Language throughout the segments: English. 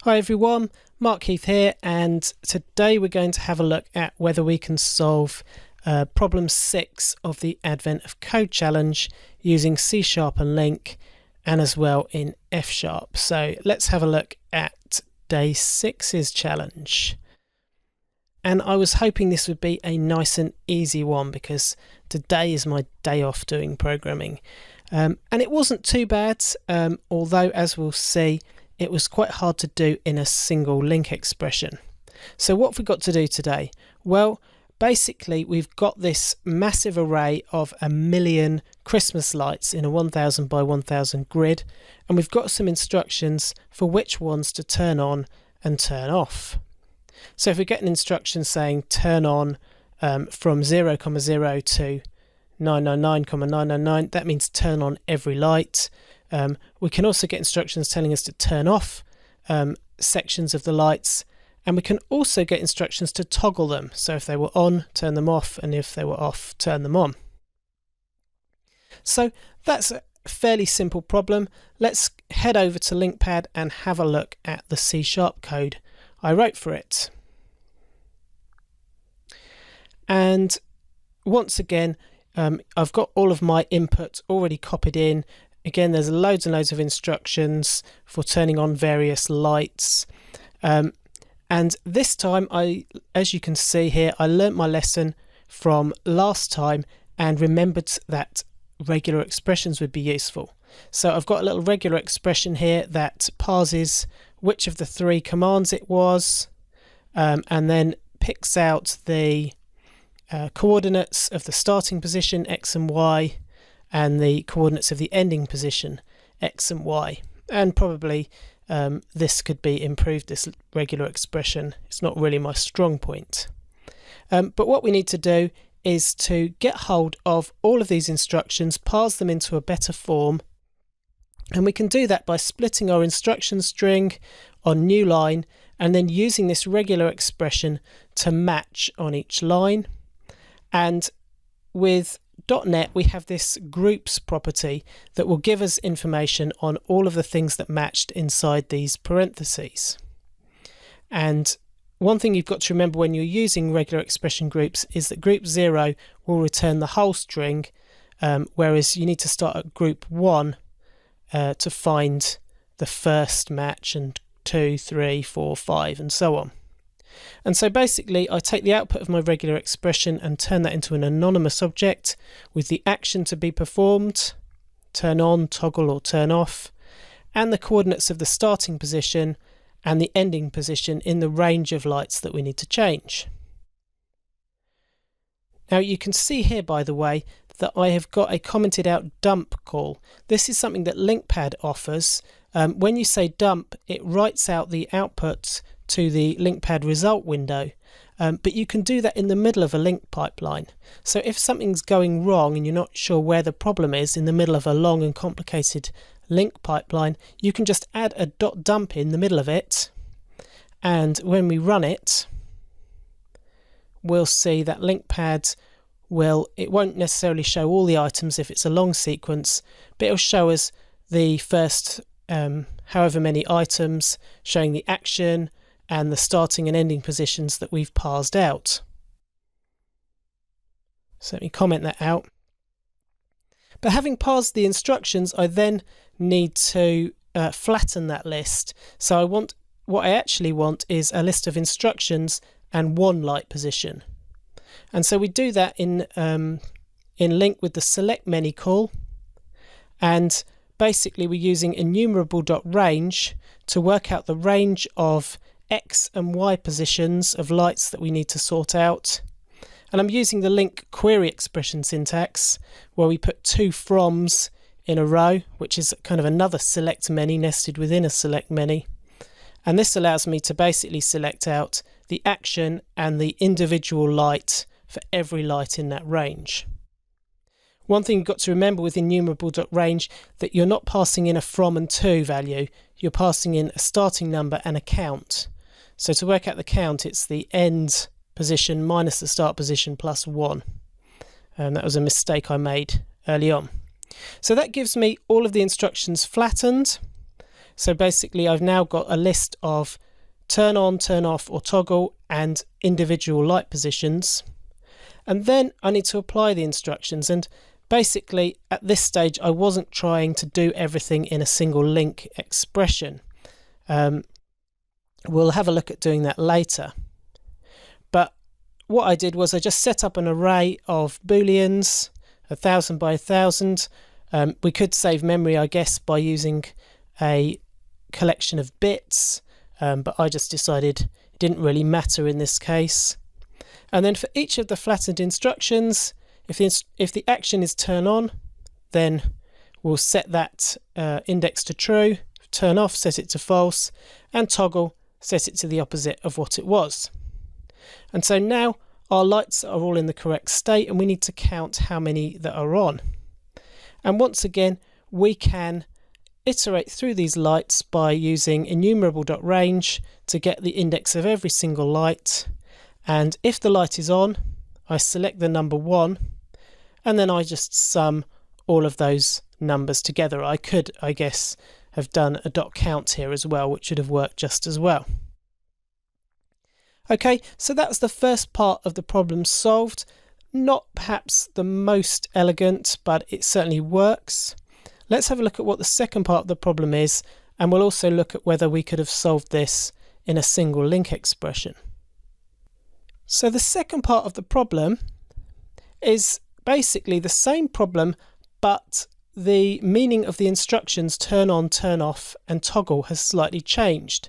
Hi everyone, Mark Heath here, and today we're going to have a look at whether we can solve problem 6 of the Advent of Code challenge using C# and LINQ, and as well in F#. So let's have a look at day 6's challenge. And I was hoping this would be a nice and easy one because today is my day off doing programming. And it wasn't too bad, although as we'll see, it was quite hard to do in a single LINQ expression. So what have we got to do today? Well, basically we've got this massive array of 1,000,000 Christmas lights in a 1000 by 1000 grid, and we've got some instructions for which ones to turn on and turn off. So if we get an instruction saying turn on from 0,0 to 999,999, that means turn on every light. We can also get instructions telling us to turn off sections of the lights, and we can also get instructions to toggle them. So if they were on, turn them off, and if they were off, turn them on. So that's a fairly simple problem. Let's head over to LINQPad and have a look at the C# code I wrote for it. And once again, I've got all of my input already copied in. Again, there's loads and loads of instructions for turning on various lights. And this time, as you can see here, I learnt my lesson from last time and remembered that regular expressions would be useful. So I've got a little regular expression here that parses which of the 3 commands it was, and then picks out the coordinates of the starting position, X and Y, and the coordinates of the ending position, X and Y. And probably this could be improved, this regular expression. It's not really my strong point. But what we need to do is to get hold of all of these instructions, parse them into a better form, and we can do that by splitting our instruction string on new line and then using this regular expression to match on each line. And with .NET we have this groups property that will give us information on all of the things that matched inside these parentheses. And one thing you've got to remember when you're using regular expression groups is that group 0 will return the whole string, whereas you need to start at group 1 to find the first match, and 2, 3, 4, 5 and so on. And so basically I take the output of my regular expression and turn that into an anonymous object with the action to be performed, turn on, toggle or turn off, and the coordinates of the starting position and the ending position in the range of lights that we need to change. Now you can see here, by the way, that I have got a commented out dump call. This is something that LINQPad offers. When you say dump, it writes out the output to the LINQPad result window, but you can do that in the middle of a LINQ pipeline. So if something's going wrong and you're not sure where the problem is in the middle of a long and complicated LINQ pipeline, you can just add a .dump in the middle of it, and when we run it, we'll see that LINQPad it won't necessarily show all the items if it's a long sequence, but it'll show us the first however many items, showing the action and the starting and ending positions that we've parsed out. So let me comment that out. But having parsed the instructions, I then need to flatten that list. So what I actually want is a list of instructions and one light position. And so we do that in LINQ with the select many call, and basically we're using enumerable.range to work out the range of X and Y positions of lights that we need to sort out. And I'm using the LINQ query expression syntax where we put 2 froms in a row, which is kind of another select many nested within a select many. And this allows me to basically select out the action and the individual light for every light in that range. One thing you've got to remember with enumerable.range that you're not passing in a from and to value, you're passing in a starting number and a count. So to work out the count, it's the end position minus the start position plus 1. And that was a mistake I made early on. So that gives me all of the instructions flattened. So basically I've now got a list of turn on, turn off or toggle and individual light positions. And then I need to apply the instructions, and basically at this stage I wasn't trying to do everything in a single link expression. We'll have a look at doing that later. But what I did was I just set up an array of booleans, 1000 by 1000. We could save memory, I guess, by using a collection of bits, but I just decided it didn't really matter in this case. And then for each of the flattened instructions, if the action is turn on, then we'll set that index to true, turn off, set it to false, and toggle, set it to the opposite of what it was. And so now our lights are all in the correct state, and we need to count how many that are on. And once again, we can iterate through these lights by using enumerable.range to get the index of every single light. And if the light is on, I select the number 1, and then I just sum all of those numbers together. I could, I guess, have done a dot count here as well, which would have worked just as well. Okay, so that's the first part of the problem solved. Not perhaps the most elegant, but it certainly works. Let's have a look at what the second part of the problem is, and we'll also look at whether we could have solved this in a single link expression. So the second part of the problem is basically the same problem, but the meaning of the instructions turn on, turn off and toggle has slightly changed.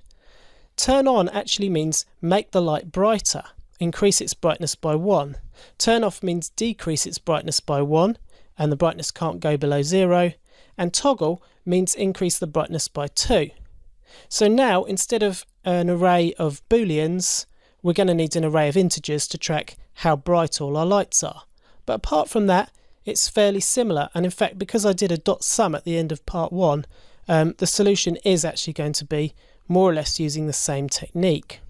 Turn on actually means make the light brighter, increase its brightness by 1. Turn off means decrease its brightness by 1, and the brightness can't go below 0. And toggle means increase the brightness by 2. So now, instead of an array of booleans, we're going to need an array of integers to track how bright all our lights are. But apart from that, it's fairly similar. And in fact, because I did a dot sum at the end of part 1, the solution is actually going to be more or less using the same technique.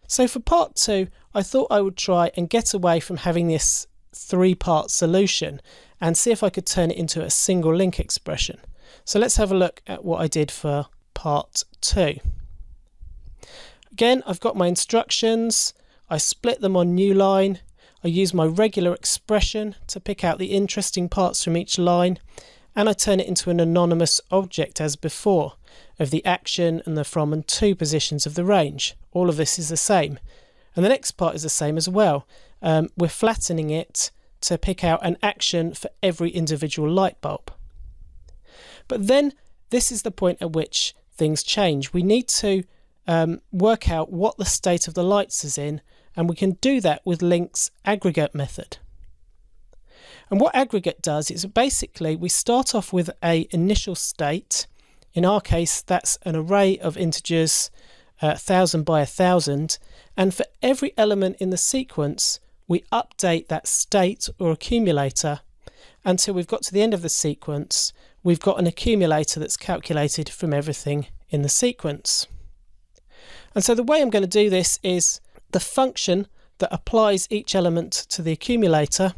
So for part 2, I thought I would try and get away from having this 3-part solution and see if I could turn it into a single link expression. So let's have a look at what I did for part 2. Again, I've got my instructions. I split them on new line. I use my regular expression to pick out the interesting parts from each line, and I turn it into an anonymous object as before, of the action and the from and to positions of the range. All of this is the same. And the next part is the same as well. We're flattening it to pick out an action for every individual light bulb. But then this is the point at which things change. We need to work out what the state of the lights is in, and we can do that with Link's aggregate method. And what aggregate does is basically we start off with an initial state. In our case, that's an array of integers, 1000 by 1000, and for every element in the sequence we update that state or accumulator until we've got to the end of the sequence. We've got an accumulator that's calculated from everything in the sequence. And so the way I'm going to do this is the function that applies each element to the accumulator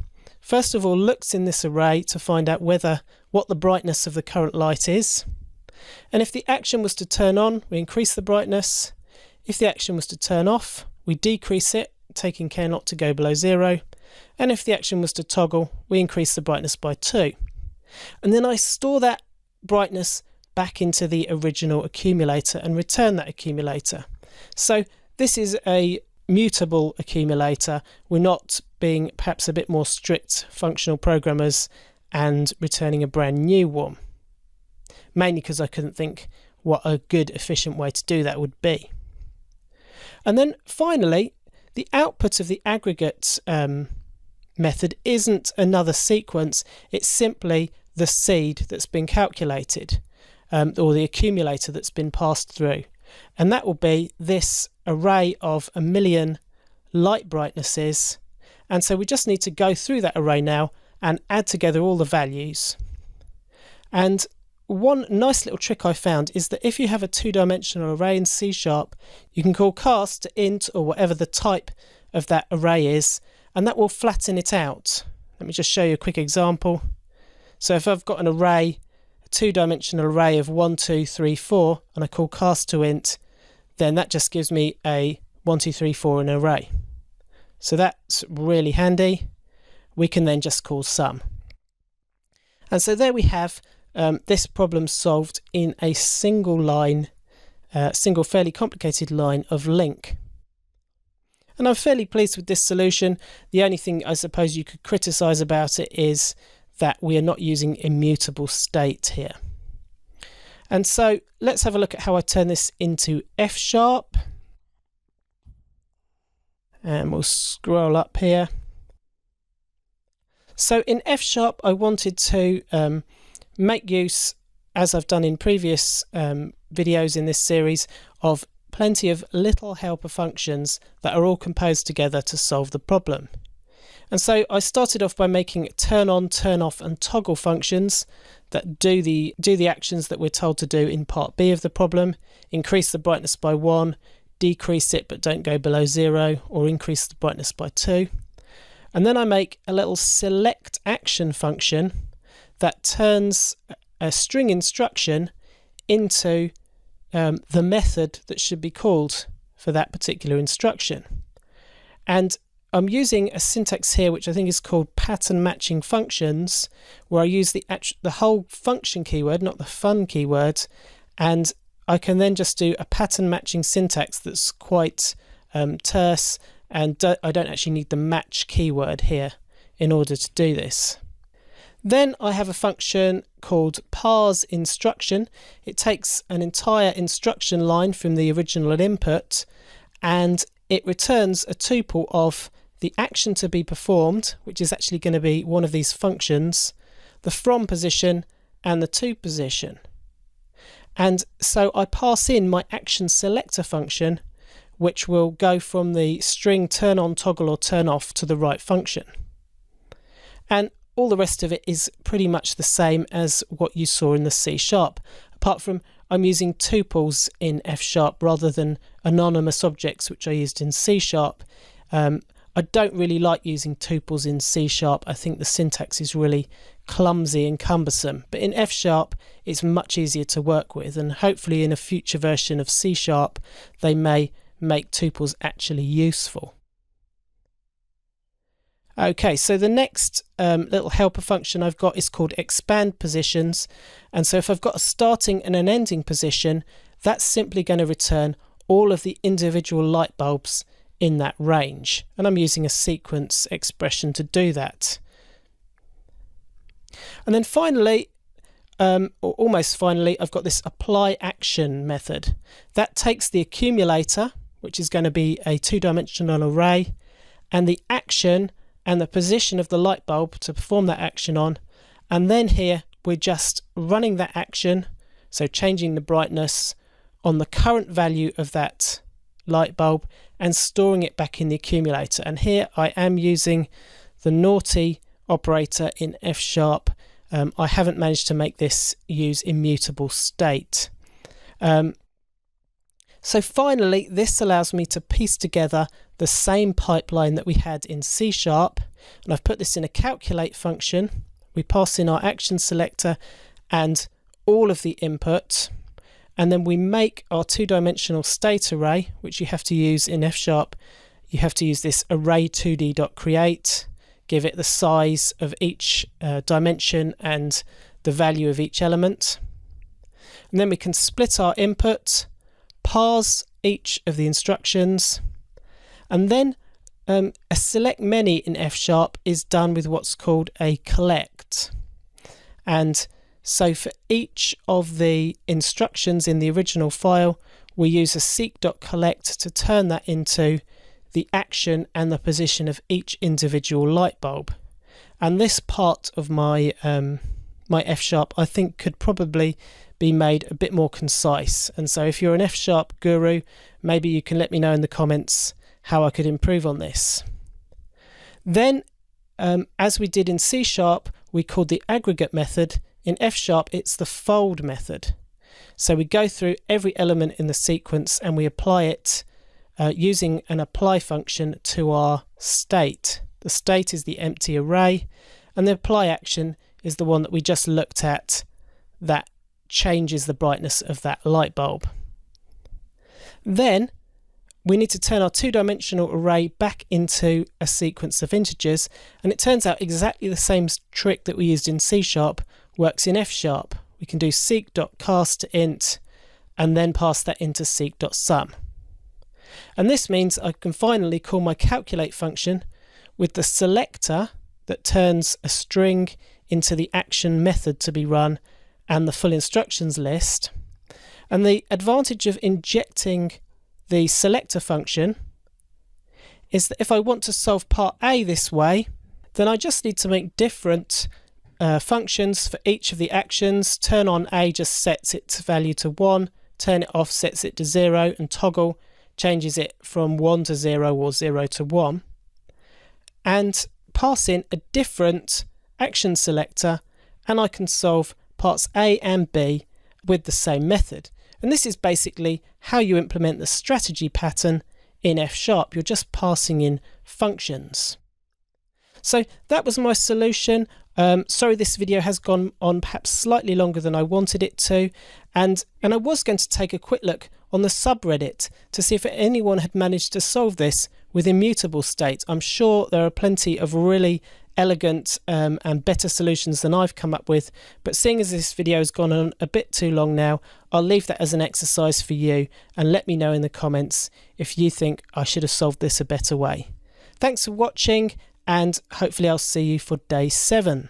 first of all looks in this array to find out what the brightness of the current light is. And if the action was to turn on, we increase the brightness. If the action was to turn off, we decrease it, taking care not to go below 0. And if the action was to toggle, we increase the brightness by 2. And then I store that brightness back into the original accumulator and return that accumulator. So this is a mutable accumulator. We're not being perhaps a bit more strict functional programmers and returning a brand new one. Mainly because I couldn't think what a good efficient way to do that would be. And then finally, the output of the aggregate method isn't another sequence, it's simply the seed that's been calculated, or the accumulator that's been passed through. And that will be this array of 1,000,000 light brightnesses. And so we just need to go through that array now and add together all the values. And one nice little trick I found is that if you have a two-dimensional array in C#, you can call cast to int or whatever the type of that array is, and that will flatten it out. Let me just show you a quick example. So if I've got an array a two-dimensional array of 1, 2, 3, 4, and I call cast2int, then that just gives me a 1, 2, 3, 4 in an array. So that's really handy. We can then just call sum. And so there we have this problem solved in a single line, single fairly complicated line of LINQ. And I'm fairly pleased with this solution. The only thing I suppose you could criticize about it is that we are not using immutable state here. And so let's have a look at how I turn this into F#. And we'll scroll up here. So in F# I wanted to make use, as I've done in previous videos in this series, of plenty of little helper functions that are all composed together to solve the problem. And so I started off by making turn on, turn off and toggle functions that do the actions that we're told to do in part B of the problem: increase the brightness by 1, decrease it but don't go below 0, or increase the brightness by 2. And then I make a little select action function that turns a string instruction into the method that should be called for that particular instruction. And I'm using a syntax here which I think is called pattern matching functions, where I use the whole function keyword, not the fun keyword, and I can then just do a pattern matching syntax that's quite terse, and I don't actually need the match keyword here in order to do this. Then I have a function called parse instruction. It takes an entire instruction line from the original input and it returns a tuple of the action to be performed, which is actually going to be one of these functions, the from position and the to position. And so I pass in my action selector function, which will go from the string turn on, toggle or turn off to the right function. And all the rest of it is pretty much the same as what you saw in the C#, apart from I'm using tuples in F# rather than anonymous objects, which I used in C#. I don't really like using tuples in C#. I think the syntax is really clumsy and cumbersome, but in F# it's much easier to work with, and hopefully in a future version of C# they may make tuples actually useful. Okay, so the next little helper function I've got is called expand positions, and so if I've got a starting and an ending position, that's simply going to return all of the individual light bulbs in that range, and I'm using a sequence expression to do that. And then finally, or almost finally, I've got this apply action method. That takes the accumulator, which is going to be a two-dimensional array, and the action and the position of the light bulb to perform that action on, and then here we're just running that action, so changing the brightness on the current value of that light bulb and storing it back in the accumulator. And here I am using the naughty operator in F#. I haven't managed to make this use immutable state. So finally, this allows me to piece together the same pipeline that we had in C#, and I've put this in a calculate function. We pass in our action selector and all of the input, and then we make our two-dimensional state array, which you have to use in F#. You have to use this array2d.create, give it the size of each dimension and the value of each element. And then we can split our input, parse each of the instructions, and then a select many in F# is done with what's called a collect. And so for each of the instructions in the original file, we use a seek.collect to turn that into the action and the position of each individual light bulb. And this part of my my F# I think could probably be made a bit more concise. And so if you're an F# guru, maybe you can let me know in the comments how I could improve on this. Then, as we did in C#, we called the aggregate method. In F#, it's the fold method. So we go through every element in the sequence and we apply it using an apply function to our state. The state is the empty array, and the apply action is the one that we just looked at that changes the brightness of that light bulb. Then we need to turn our two-dimensional array back into a sequence of integers, and it turns out exactly the same trick that we used in C# works in F#. We can do seek.cast_int and then pass that into seek.sum. And this means I can finally call my calculate function with the selector that turns a string into the action method to be run and the full instructions list. And the advantage of injecting the selector function is that if I want to solve part A this way, then I just need to make different functions for each of the actions. Turn on A just sets its value to 1, turn it off sets it to 0, and toggle changes it from 1 to 0 or 0 to 1. And pass in a different action selector, and I can solve parts A and B with the same method. And this is basically how you implement the strategy pattern in F#. You're just passing in functions. So that was my solution. Sorry this video has gone on perhaps slightly longer than I wanted it to, and I was going to take a quick look on the subreddit to see if anyone had managed to solve this with immutable state. I'm sure there are plenty of really elegant and better solutions than I've come up with, but seeing as this video has gone on a bit too long now, I'll leave that as an exercise for you, and let me know in the comments if you think I should have solved this a better way. Thanks for watching, and hopefully I'll see you for day 7.